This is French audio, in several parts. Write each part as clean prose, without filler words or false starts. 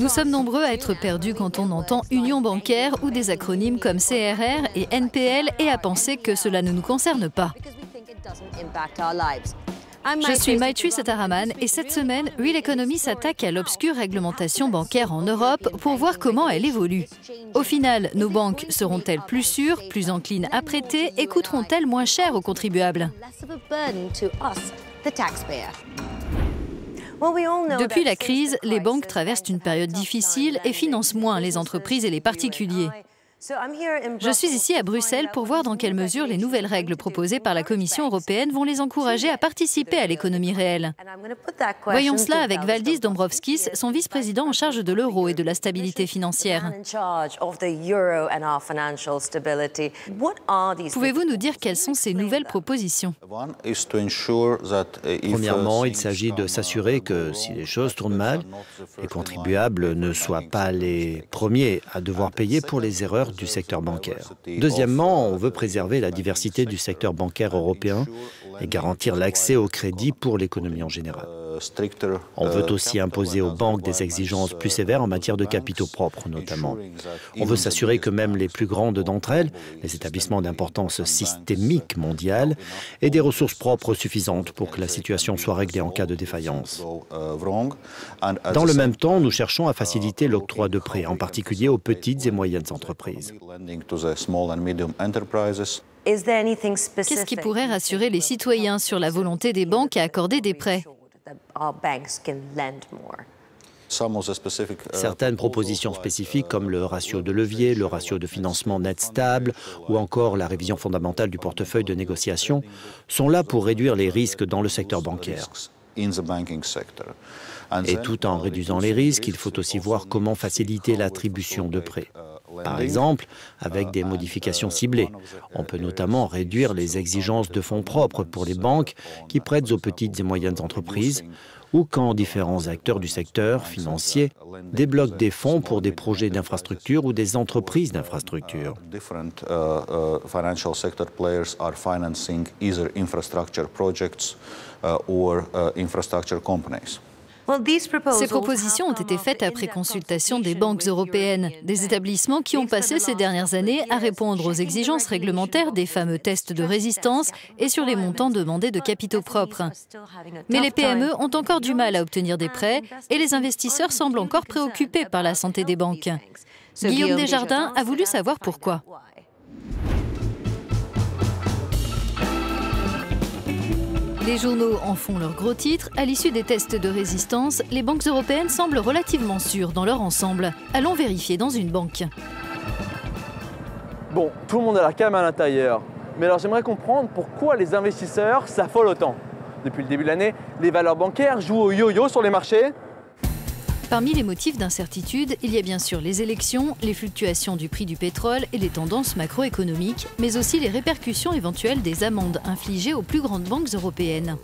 Nous sommes nombreux à être perdus quand on entend union bancaire ou des acronymes comme CRR et NPL et à penser que cela ne nous concerne pas. Je suis Maitri Setharaman et cette semaine, Real Economy s'attaque à l'obscure réglementation bancaire en Europe pour voir comment elle évolue. Au final, nos banques seront-elles plus sûres, plus enclines à prêter et coûteront-elles moins cher aux contribuables ? Depuis la crise, les banques traversent une période difficile et financent moins les entreprises et les particuliers. Je suis ici à Bruxelles pour voir dans quelle mesure les nouvelles règles proposées par la Commission européenne vont les encourager à participer à l'économie réelle. Voyons cela avec Valdis Dombrovskis, son vice-président en charge de l'euro et de la stabilité financière. Pouvez-vous nous dire quelles sont ces nouvelles propositions ? Premièrement, il s'agit de s'assurer que si les choses tournent mal, les contribuables ne soient pas les premiers à devoir payer pour les erreurs du secteur bancaire. Deuxièmement, on veut préserver la diversité du secteur bancaire européen et garantir l'accès au crédit pour l'économie en général. On veut aussi imposer aux banques des exigences plus sévères en matière de capitaux propres notamment. On veut s'assurer que même les plus grandes d'entre elles, les établissements d'importance systémique mondiale, aient des ressources propres suffisantes pour que la situation soit réglée en cas de défaillance. Dans le même temps, nous cherchons à faciliter l'octroi de prêts, en particulier aux petites et moyennes entreprises. Qu'est-ce qui pourrait rassurer les citoyens sur la volonté des banques à accorder des prêts ? Certaines propositions spécifiques comme le ratio de levier, le ratio de financement net stable ou encore la révision fondamentale du portefeuille de négociation sont là pour réduire les risques dans le secteur bancaire. Et tout en réduisant les risques, il faut aussi voir comment faciliter l'attribution de prêts. Par exemple, avec des modifications ciblées. On peut notamment réduire les exigences de fonds propres pour les banques qui prêtent aux petites et moyennes entreprises ou quand différents acteurs du secteur financier débloquent des fonds pour des projets d'infrastructure ou des entreprises d'infrastructure. Ces propositions ont été faites après consultation des banques européennes, des établissements qui ont passé ces dernières années à répondre aux exigences réglementaires des fameux tests de résistance et sur les montants demandés de capitaux propres. Mais les PME ont encore du mal à obtenir des prêts et les investisseurs semblent encore préoccupés par la santé des banques. Guillaume Desjardins a voulu savoir pourquoi. Les journaux en font leurs gros titres. À l'issue des tests de résistance, les banques européennes semblent relativement sûres dans leur ensemble. Allons vérifier dans une banque. Bon, tout le monde a l'air calme à l'intérieur. Mais alors j'aimerais comprendre pourquoi les investisseurs s'affolent autant. Depuis le début de l'année, les valeurs bancaires jouent au yo-yo sur les marchés. Parmi les motifs d'incertitude, il y a bien sûr les élections, les fluctuations du prix du pétrole et les tendances macroéconomiques, mais aussi les répercussions éventuelles des amendes infligées aux plus grandes banques européennes.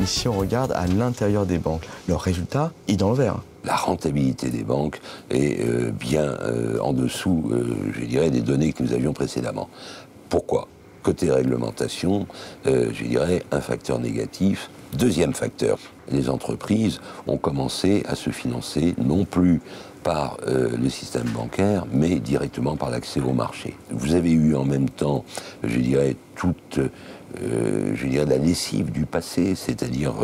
Ici, on regarde à l'intérieur des banques. Leur résultat est dans le vert. La rentabilité des banques est bien en dessous, je dirais, des données que nous avions précédemment. Pourquoi ? Côté réglementation, je dirais un facteur négatif. Deuxième facteur, les entreprises ont commencé à se financer non plus par le système bancaire, mais directement par l'accès au marché. Vous avez eu en même temps, je dirais, toute la lessive du passé, c'est-à-dire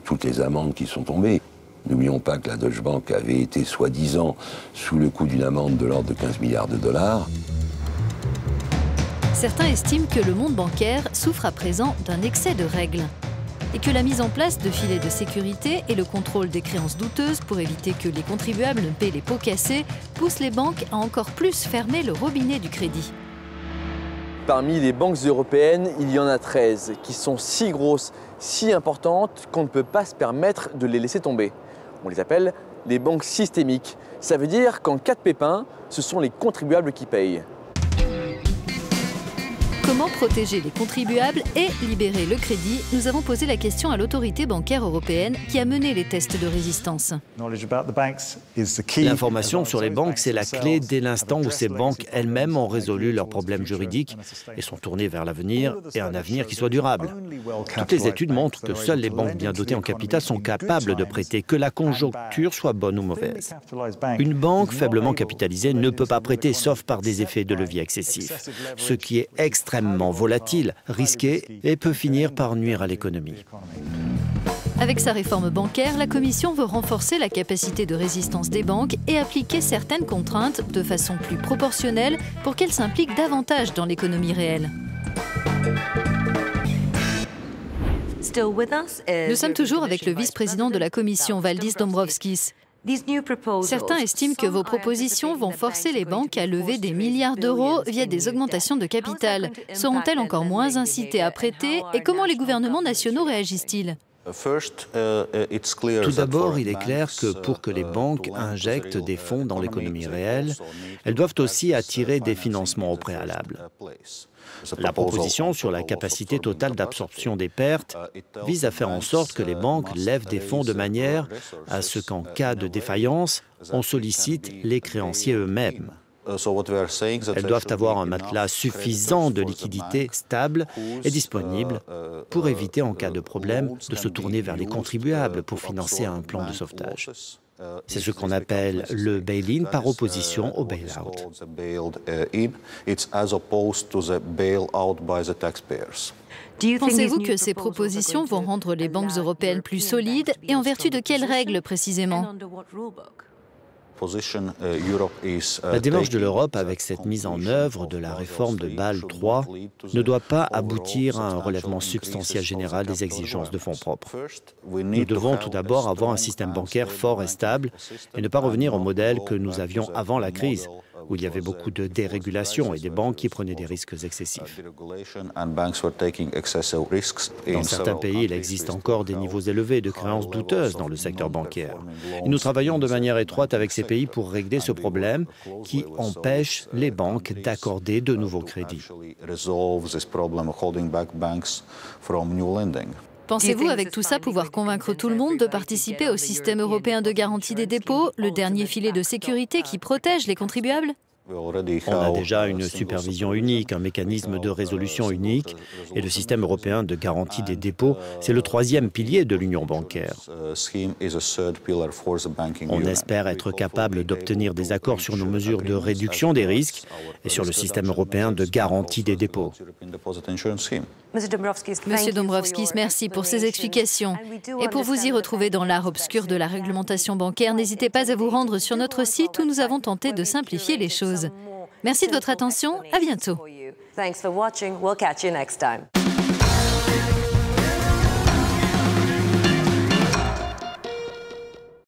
toutes les amendes qui sont tombées. N'oublions pas que la Deutsche Bank avait été soi-disant sous le coup d'une amende de l'ordre de 15 milliards de dollars. Certains estiment que le monde bancaire souffre à présent d'un excès de règles et que la mise en place de filets de sécurité et le contrôle des créances douteuses pour éviter que les contribuables ne paient les pots cassés poussent les banques à encore plus fermer le robinet du crédit. Parmi les banques européennes, il y en a 13 qui sont si grosses, si importantes qu'on ne peut pas se permettre de les laisser tomber. On les appelle les banques systémiques. Ça veut dire qu'en cas de pépin, ce sont les contribuables qui payent. Comment protéger les contribuables et libérer le crédit? Nous avons posé la question à l'autorité bancaire européenne qui a mené les tests de résistance. L'information sur les banques, c'est la clé dès l'instant où ces banques elles-mêmes ont résolu leurs problèmes juridiques et sont tournées vers l'avenir et un avenir qui soit durable. Toutes les études montrent que seules les banques bien dotées en capital sont capables de prêter, que la conjoncture soit bonne ou mauvaise. Une banque faiblement capitalisée ne peut pas prêter, sauf par des effets de levier excessifs, ce qui est extrêmement volatile, risqué et peut finir par nuire à l'économie. Avec sa réforme bancaire, la Commission veut renforcer la capacité de résistance des banques et appliquer certaines contraintes de façon plus proportionnelle pour qu'elles s'impliquent davantage dans l'économie réelle. Nous sommes toujours avec le vice-président de la Commission, Valdis Dombrovskis. Certains estiment que vos propositions vont forcer les banques à lever des milliards d'euros via des augmentations de capital. Seront-elles encore moins incitées à prêter et comment les gouvernements nationaux réagissent-ils ? Tout d'abord, il est clair que pour que les banques injectent des fonds dans l'économie réelle, elles doivent aussi attirer des financements au préalable. La proposition sur la capacité totale d'absorption des pertes vise à faire en sorte que les banques lèvent des fonds de manière à ce qu'en cas de défaillance, on sollicite les créanciers eux-mêmes. Elles doivent avoir un matelas suffisant de liquidités stable et disponible pour éviter, en cas de problème, de se tourner vers les contribuables pour financer un plan de sauvetage. C'est ce qu'on appelle le bail-in par opposition au bail-out. Pensez-vous que ces propositions vont rendre les banques européennes plus solides et en vertu de quelles règles précisément ? La démarche de l'Europe avec cette mise en œuvre de la réforme de Bâle III ne doit pas aboutir à un relèvement substantiel général des exigences de fonds propres. Nous devons tout d'abord avoir un système bancaire fort et stable et ne pas revenir au modèle que nous avions avant la crise, où il y avait beaucoup de dérégulation et des banques qui prenaient des risques excessifs. Dans certains pays, il existe encore des niveaux élevés de créances douteuses dans le secteur bancaire. Et nous travaillons de manière étroite avec ces pays pour régler ce problème qui empêche les banques d'accorder de nouveaux crédits. Pensez-vous avec tout ça pouvoir convaincre tout le monde de participer au système européen de garantie des dépôts, le dernier filet de sécurité qui protège les contribuables ? On a déjà une supervision unique, un mécanisme de résolution unique et le système européen de garantie des dépôts, c'est le troisième pilier de l'union bancaire. On espère être capable d'obtenir des accords sur nos mesures de réduction des risques et sur le système européen de garantie des dépôts. Monsieur Dombrovskis, merci pour ces explications. Et pour vous y retrouver dans l'art obscur de la réglementation bancaire, n'hésitez pas à vous rendre sur notre site où nous avons tenté de simplifier les choses. Merci de votre attention, à bientôt.